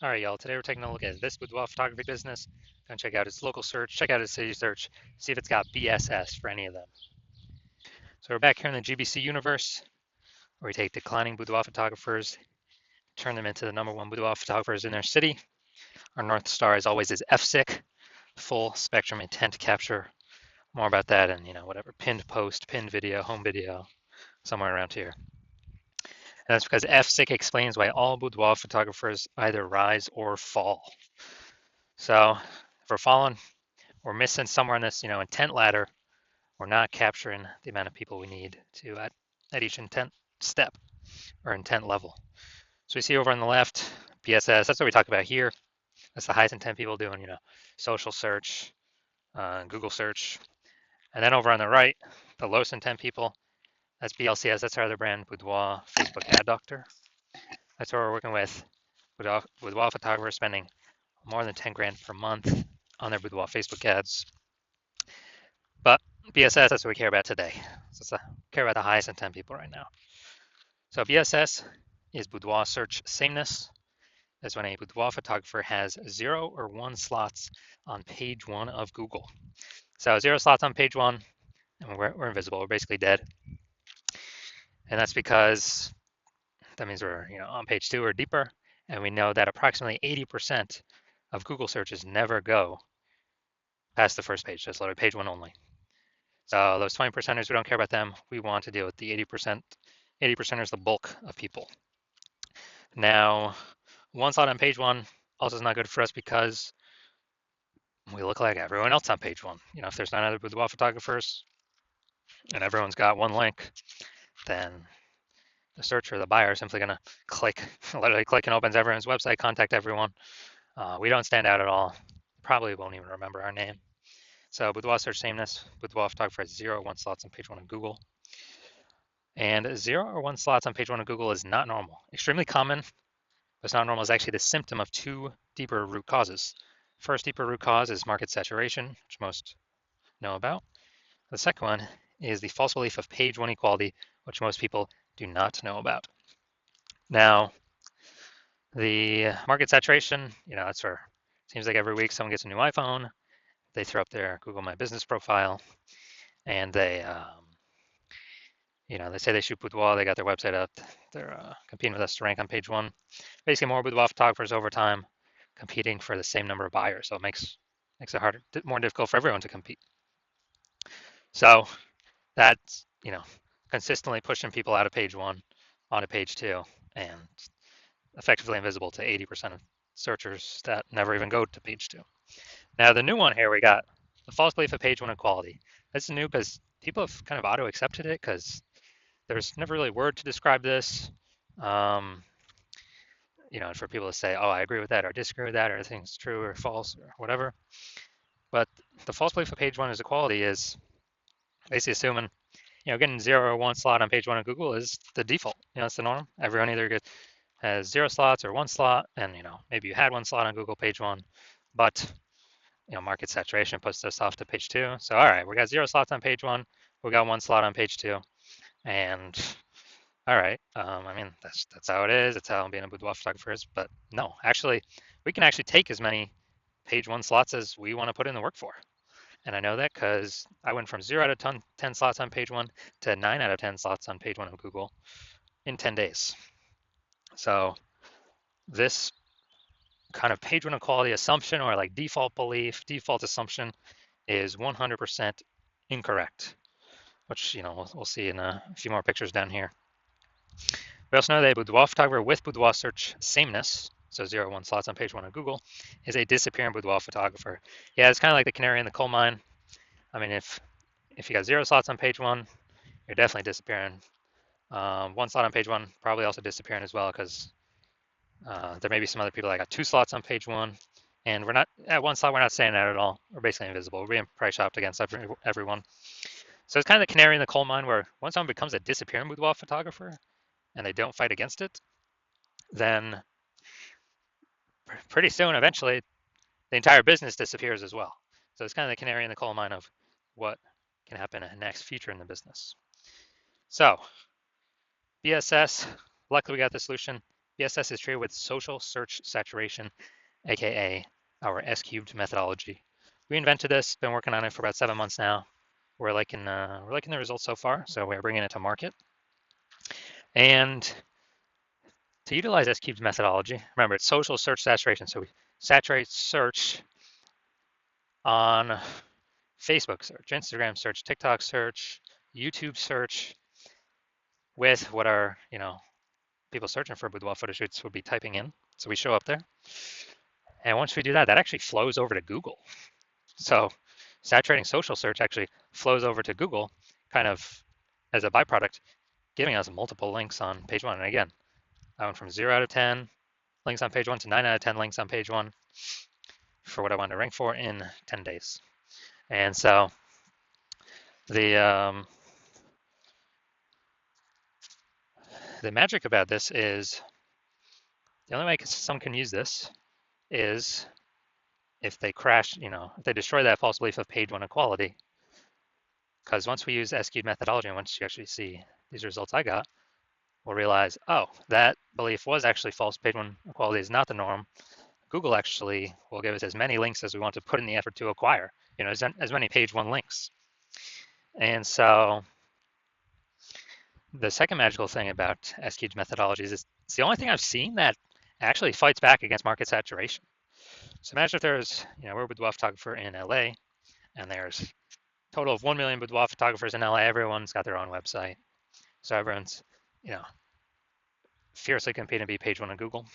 All right, y'all. Today we're taking a look at this boudoir photography business. Gonna check out its local search, check out its city search, see if it's got BSS for any of them. So we're back here in the GBC universe, where we take declining boudoir photographers, turn them into the #1 boudoir photographers in their city. Our North Star, as always, is FSIC, full spectrum intent capture. More about that and whatever pinned post, pinned video, home video, somewhere around here. And that's because FSIC explains why all boudoir photographers either rise or fall. So if we're falling, we're missing somewhere on this, intent ladder. We're not capturing the amount of people we need to at each intent step or intent level. So we see over on the left, BSS. That's what we talk about here. That's the highest intent people doing, social search, Google search, and then over on the right, the lowest intent people. That's BLCS. That's our other brand, Boudoir Facebook Ad Doctor. That's what we're working with. Boudoir photographers spending more than 10 grand per month on their Boudoir Facebook ads. But BSS, that's what we care about today. So let's care about the highest intent people right now. So BSS is boudoir search sameness. That's when a boudoir photographer has 0 or 1 slots on page 1 of Google. So 0 slots on page 1, and we're invisible. We're basically dead. And that's because that means we're on page 2 or deeper, and we know that approximately 80% of Google searches never go past the first page. That's literally page 1 only. So those 20%ers, we don't care about them. We want to deal with the 80%. 80%ers, the bulk of people. Now, 1 slot on page 1 also is not good for us because we look like everyone else on page 1. If there's 9 other boudoir photographers and everyone's got 1 link, then the searcher, the buyer, is simply going to click, literally click and opens everyone's website, contact everyone. We don't stand out at all. Probably won't even remember our name. So boudoir search sameness, boudoir photographer has 0 or 1 slots on page 1 of Google. And 0 or 1 slots on page 1 of Google is not normal. Extremely common, but it's not normal is actually the symptom of 2 deeper root causes. First deeper root cause is market saturation, which most know about. The second one is the false belief of page 1 equality, which most people do not know about. Now, the market saturation, that's where it seems like every week someone gets a new iPhone, they throw up their Google My Business profile, and they they say they shoot boudoir, they got their website up, they're competing with us to rank on page 1. Basically, more boudoir photographers over time competing for the same number of buyers, so it makes it harder, more difficult for everyone to compete. So that's consistently pushing people out of page 1 onto page 2, and effectively invisible to 80% of searchers that never even go to page 2. Now the new one here, we got the false belief of page 1 equality. This is new because people have kind of auto-accepted it because there's never really a word to describe this. For people to say, oh, I agree with that or disagree with that or I think it's true or false or whatever. But the false belief of page 1 is equality is basically assuming, getting 0 or 1 slot on page 1 of Google is the default. It's the norm. Everyone either has 0 slots or 1 slot, and maybe you had 1 slot on Google page 1, but market saturation puts us off to page 2. So all right, we got 0 slots on page 1, we got 1 slot on page 2, and all right, that's how it is. It's how being a boudoir photographer is. But no, actually, we can actually take as many page 1 slots as we want to put in the work for. And I know that because I went from 0 out of 10 slots on page 1 to 9 out of 10 slots on page 1 of Google in 10 days. So this kind of page 1 equality assumption or like default belief, default assumption is 100% incorrect, which we'll see in a few more pictures down here. We also know that a boudoir photographer with boudoir search sameness, so 0, 1 slots on page 1 of Google, is a disappearing boudoir photographer. Yeah, it's kind of like the canary in the coal mine. I mean, if you got 0 slots on page 1, you're definitely disappearing. 1 slot on page 1 probably also disappearing as well because there may be some other people that got 2 slots on page 1, and we're not at 1 slot. We're not saying that at all. We're basically invisible. We're being price shopped against everyone. So it's kind of the canary in the coal mine where once someone becomes a disappearing boudoir photographer and they don't fight against it, then pretty soon, eventually, the entire business disappears as well. So it's kind of the canary in the coal mine of what can happen in the next future in the business. So BSS, luckily we got the solution. BSS is treated with social search saturation, aka our S cubed methodology. We invented this, been working on it for about 7 months now. We're liking the results so far, so we're bringing it to market. And to utilize S cubed methodology, remember it's social search saturation, so we saturate search on Facebook search, Instagram search, TikTok search, YouTube search with what our people searching for boudoir photo shoots would be typing in. So we show up there. And once we do that, that actually flows over to Google. So saturating social search actually flows over to Google kind of as a byproduct, giving us multiple links on page one. And again, I went from 0 out of 10 links on page one to 9 out of 10 links on page one for what I wanted to rank for in 10 days. And so the magic about this is the only way someone can use this is if they crash, if they destroy that false belief of page one equality. Because once we use S-cubed methodology, and once you actually see these results I got, we'll realize, oh, that belief was actually false. Page one equality is not the norm. Google actually will give us as many links as we want to put in the effort to acquire, as many page one links. And so the second magical thing about S-cubed methodologies is it's the only thing I've seen that actually fights back against market saturation. So imagine if there's, we're a boudoir photographer in LA, and there's a total of 1 million boudoir photographers in LA. Everyone's got their own website. So everyone's, fiercely competing to be page one on Google.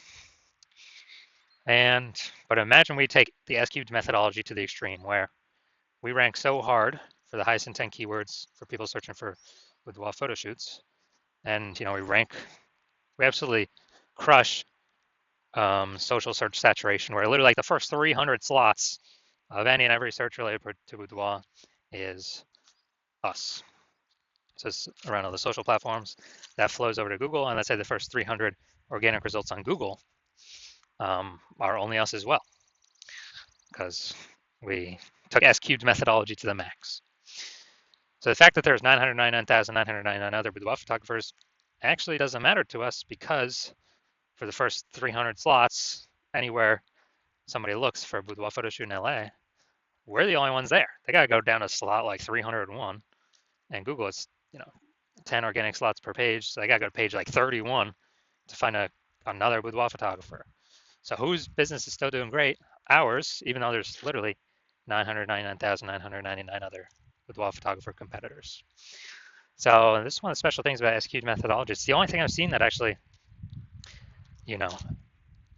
But imagine we take the S-cubed methodology to the extreme where we rank so hard for the highest intent keywords for people searching for boudoir photo shoots. And, we absolutely crush social search saturation, where literally like the first 300 slots of any and every search related to boudoir is us. So it's around all the social platforms that flows over to Google, and let's say the first 300 organic results on Google are only us as well, because we took S-cubed methodology to the max. So the fact that there's 999,999 other boudoir photographers actually doesn't matter to us, because for the first 300 slots, anywhere somebody looks for a boudoir photo shoot in LA, we're the only ones there. They got to go down to slot like 301, and Google is 10 organic slots per page, so they got to go to page like 31 to find another boudoir photographer. So whose business is still doing great? Ours, even though there's literally 999,999 other boudoir photographer competitors. So this is one of the special things about S-cubed methodology. It's the only thing I've seen that actually,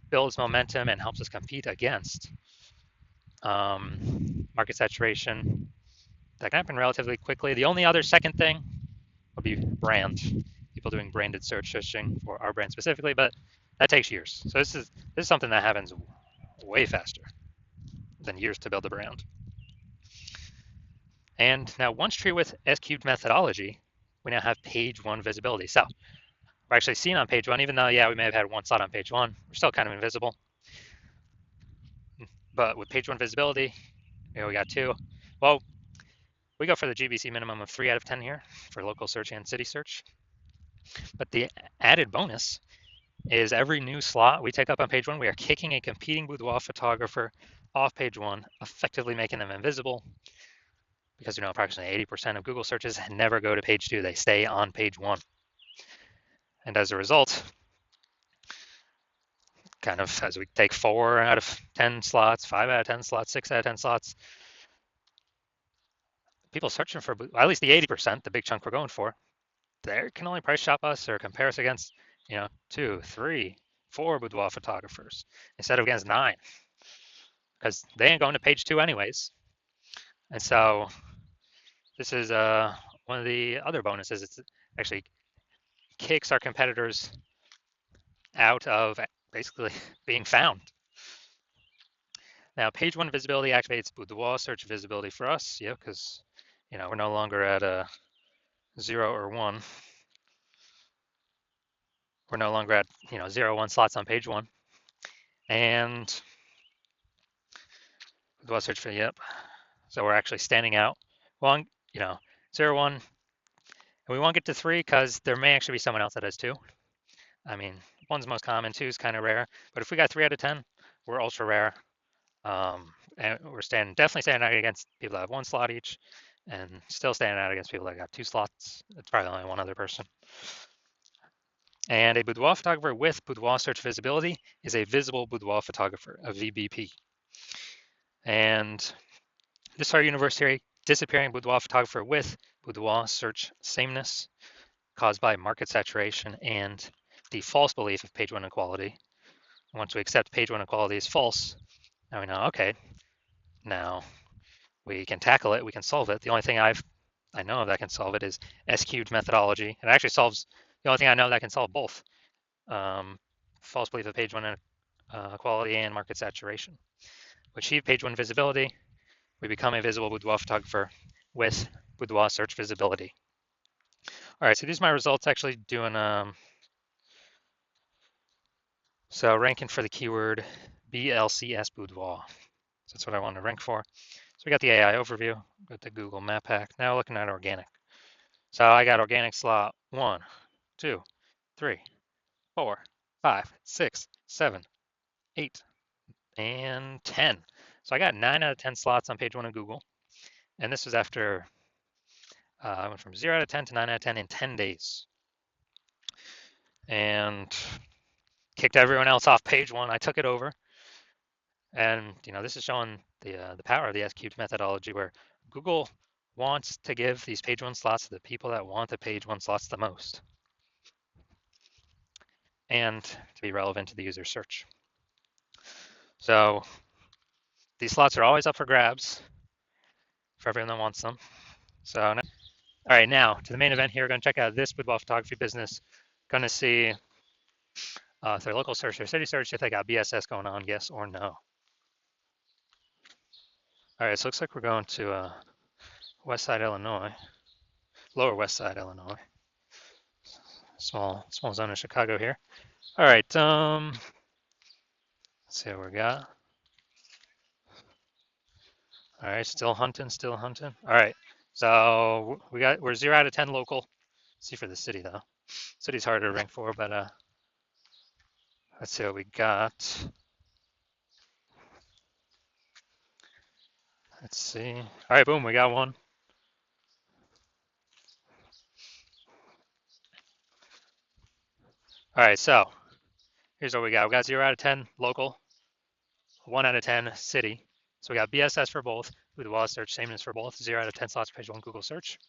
builds momentum and helps us compete against market saturation. That can happen relatively quickly. The only other second thing would be brand. People doing branded searching for our brand specifically, but that takes years. So this is something that happens way faster than years to build a brand. And now once treated with S-cubed methodology, we now have page one visibility. So we're actually seen on page one, even though, we may have had one slot on page one, we're still kind of invisible. But with page one visibility, we got 2. Well, we go for the GBC minimum of 3 out of 10 here for local search and city search. But the added bonus is every new slot we take up on page one, we are kicking a competing boudoir photographer off page one, effectively making them invisible, because approximately 80% of Google searches never go to page 2. They stay on page 1. And as a result, kind of as we take 4 out of 10 slots, 5 out of 10 slots, 6 out of 10 slots, people searching for at least the 80%, the big chunk we're going for, they can only price shop us or compare us against 2, 3, 4 boudoir photographers instead of against 9, because they ain't going to page 2 anyways. And so this is one of the other bonuses. It's actually kicks our competitors out of basically being found. Now, page one visibility activates boudoir search visibility for us, because we're no longer at a 0 or 1. We're no longer at 0, 1 slots on page 1, and boudoir search for So we're actually standing out. Well, 0, 1, and we won't get to 3 because there may actually be someone else that has 2. I mean, one's most common, two is kind of rare. But if we got 3 out of 10, we're ultra rare. And we're definitely standing out against people that have 1 slot each, and still standing out against people that got 2 slots. It's probably only one other person. And a boudoir photographer with boudoir search visibility is a visible boudoir photographer, a VBP. And this our university disappearing boudoir photographer with boudoir search sameness caused by market saturation and the false belief of page 1 equality. Once we accept page 1 equality is false, now we know, okay, now we can tackle it, we can solve it. The only thing I know that can solve it is S-cubed methodology. It actually solves, the only thing I know that can solve both false belief of page 1 equality and market saturation. We achieve page 1 visibility, we become a visible boudoir photographer with boudoir search visibility. All right, so these are my results actually doing, so ranking for the keyword BLCS boudoir. So that's what I wanted to rank for. So we got the AI overview, got the Google Map Hack. Now looking at organic. So I got organic slot 1, 2, 3, 4, 5, 6, 7, 8, and 10. So I got 9 out of 10 slots on page 1 of Google. And this was after I went from 0 out of 10 to 9 out of 10 in 10 days. And kicked everyone else off page 1. I took it over. And this is showing the power of the S-cubed methodology, where Google wants to give these page 1 slots to the people that want the page 1 slots the most, and to be relevant to the user search. So these slots are always up for grabs for everyone that wants them. So, all right, now to the main event here. We're going to check out this boudoir photography business. Going to see if their local search or city search, if they got BSS going on, yes or no. All right, so it looks like we're going to West Side, Illinois, Lower West Side, Illinois. Small zone of Chicago here. All right, let's see what we got. All right, still hunting. All right, so we're 0 out of 10 local. Let's see for the city though. City's harder to rank for, but let's see what we got. Let's see. All right, boom, we got one. All right, so here's what we got. We got 0 out of 10 local, 1 out of 10 city. So we got BSS for both, boudoir search sameness for both, 0 out of 10 slots page 1 Google search.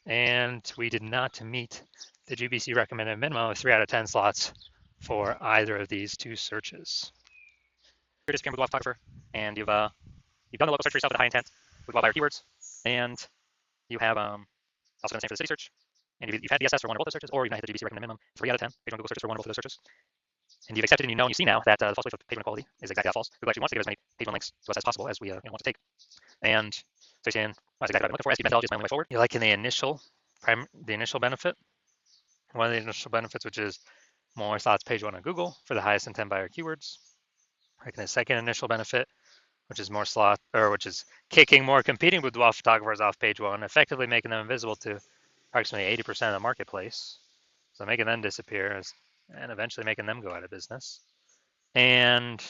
And we did not meet the GBC recommended minimum of 3 out of 10 slots for either of these 2 searches. You're just a boudoir photographer, and you've done the local search for yourself with a high intent with wildfire keywords, and you have also done the same for the city search, and you've had BSS for 1 or both those searches, or you've not hit the GBC recommended minimum 3 out of 10 page 1 Google searches for 1 or both of those searches. And you've accepted and you know and you see now that the false belief of page 1 equality is exactly false. Google actually wants to give as many page 1 links to us as possible as we want to take. And so you're saying, well, that's exactly what I'm looking for. S-cubed methodology is my only way forward. You're liking the initial benefit. One of the initial benefits, which is more slots page 1 on Google for the highest intent buyer keywords. Liking the second initial benefit, which is more which is kicking more competing boudoir photographers off page 1, effectively making them invisible to approximately 80% of the marketplace. So making them disappear and eventually making them go out of business. And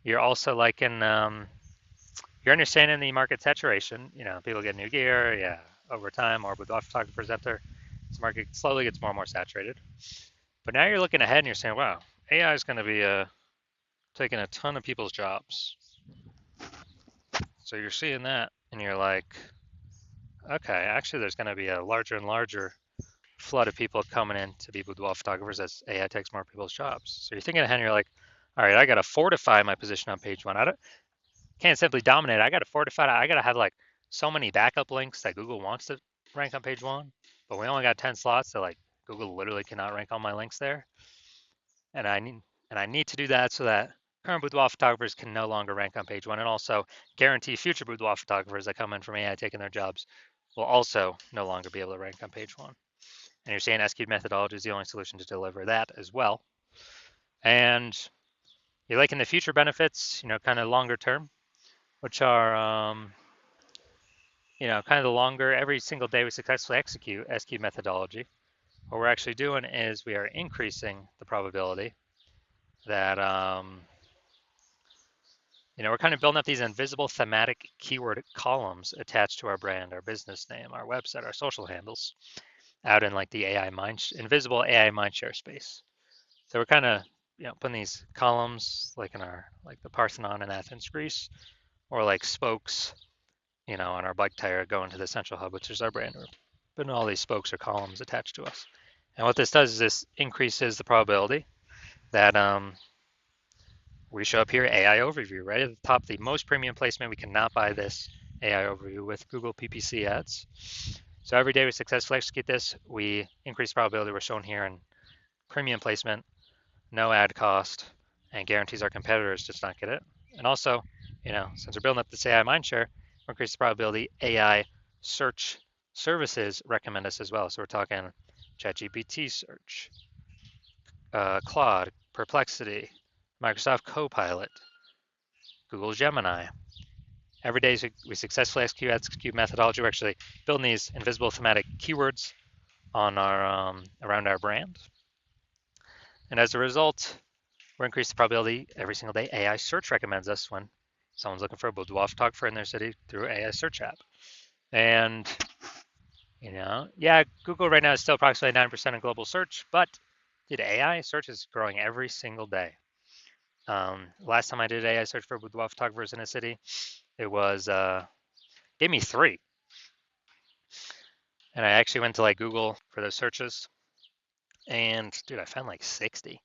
you're also liking, you're understanding the market saturation. People get new gear, over time, more boudoir photographers out there. This market slowly gets more and more saturated. But now you're looking ahead and you're saying, wow, AI is going to be taking a ton of people's jobs. So you're seeing that and you're like, okay, actually there's going to be a larger and larger flood of people coming in to be boudoir photographers as AI takes more people's jobs. So you're thinking ahead and you're like, all right, I got to fortify my position on page 1. Can't simply dominate. I got to fortify it. I got to have like so many backup links that Google wants to rank on page 1, but we only got 10 slots, so like Google literally cannot rank all my links there. And I need to do that so that current boudoir photographers can no longer rank on page 1, and also guarantee future boudoir photographers that come in from AI taking their jobs will also no longer be able to rank on page 1. And you're saying S-cubed methodology is the only solution to deliver that as well. And you're liking the future benefits, kind of longer term, which are, kind of the longer, every single day we successfully execute S-cubed methodology, what we're actually doing is we are increasing the probability that we're kind of building up these invisible thematic keyword columns attached to our brand, our business name, our website, our social handles, out in like the invisible AI mindshare space. So we're kind of putting these columns like in our like the Parthenon in Athens, Greece, or like spokes, on our bike tire going to the central hub, which is our brand. We're putting all these spokes or columns attached to us. And what this does is this increases the probability that we show up here, AI overview, right at the top, the most premium placement. We cannot buy this AI overview with Google PPC ads. So every day we successfully execute this, we increase the probability we're shown here in premium placement, no ad cost, and guarantees our competitors does not get it. And also, since we're building up this AI mindshare, we increase the probability AI search services recommend us as well. So we're talking ChatGPT search, Claude, Perplexity, Microsoft Copilot, Google Gemini. Every day we successfully execute methodology. We're actually building these invisible thematic keywords on our around our brand. And as a result, we're increasing the probability every single day AI search recommends us when someone's looking for a boudoir photographer in their city through AI search app. And, Google right now is still approximately 9% of global search, but dude, AI search is growing every single day. Last time I did AI search for boudoir photographers in a city, it was gave me 3. And I actually went to like Google for those searches, and dude, I found like 60.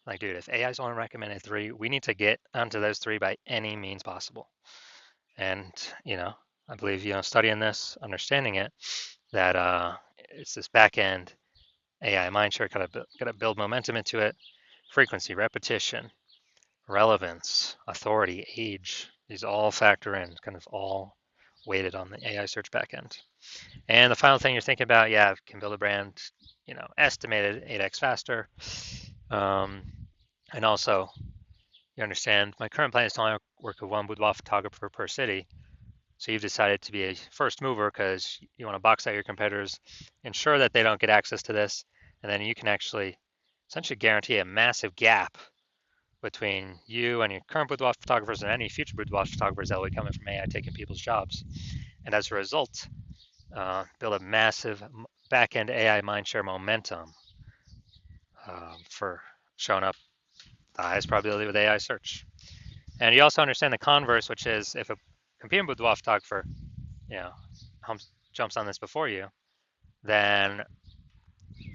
Like, dude, if AI's only recommended 3, we need to get onto those 3 by any means possible. And I believe studying this, understanding it, that it's this back end AI mindshare, got to build momentum into it, frequency, repetition, relevance, authority, age. These all factor in, kind of all weighted on the AI search backend. And the final thing you're thinking about, can build a brand, estimated 8x faster. And also, you understand my current plan is to only work with one boudoir photographer per city. So you've decided to be a first mover because you want to box out your competitors, ensure that they don't get access to this, and then you can actually essentially guarantee a massive gap between you and your current boudoir photographers and any future boudoir photographers that will be coming from AI taking people's jobs. And as a result, build a massive back-end AI mindshare momentum for showing up the highest probability with AI search. And you also understand the converse, which is if a competing boudoir photographer, jumps on this before you, then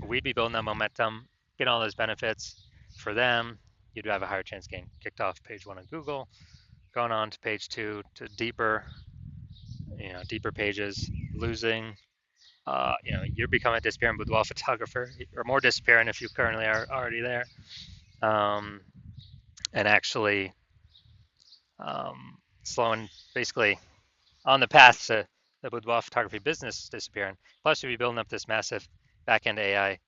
we'd be building that momentum, getting all those benefits for them. You'd have a higher chance of getting kicked off page 1 of Google, going on to page 2 to deeper pages, losing. You're becoming a disappearing boudoir photographer, or more disappearing if you currently are already there, and actually slowing, basically on the path to the boudoir photography business disappearing. Plus, you'll be building up this massive back-end AI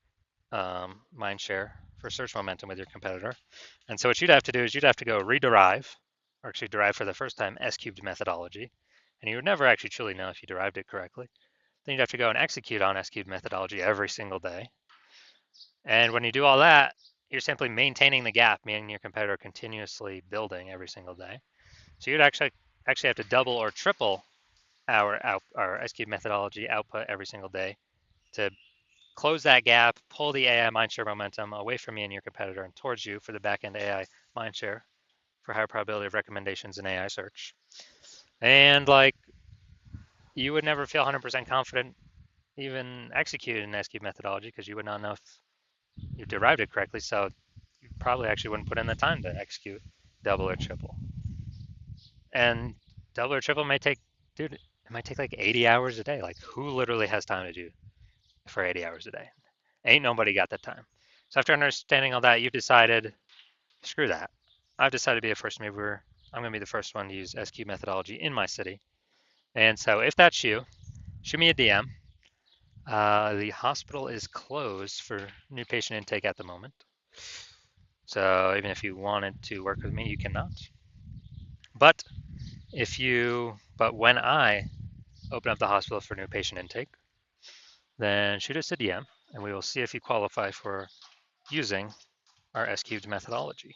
mindshare for search momentum with your competitor. And so what you'd have to do is you'd have to go rederive, or actually derive for the first time, S-cubed methodology. And you would never actually truly know if you derived it correctly. Then you'd have to go and execute on S-cubed methodology every single day. And when you do all that, you're simply maintaining the gap, meaning your competitor continuously building every single day. So you'd actually have to double or triple our S-cubed methodology output every single day to close that gap, pull the AI mindshare momentum away from me and your competitor and towards you for the back-end AI mindshare for higher probability of recommendations in AI search. And you would never feel 100% confident even executing an S-cubed methodology because you would not know if you derived it correctly. So you probably actually wouldn't put in the time to execute double or triple. And double or triple might take like 80 hours a day. Like, who literally has time to do for 80 hours a day? Ain't nobody got that time. So after understanding all that, you've decided, screw that. I've decided to be a first mover. I'm going to be the first one to use S-cubed methodology in my city. And so if that's you, shoot me a DM. The hospital is closed for new patient intake at the moment. So even if you wanted to work with me, you cannot. But when I open up the hospital for new patient intake, then shoot us a DM. and we will see if you qualify for using our S cubed methodology.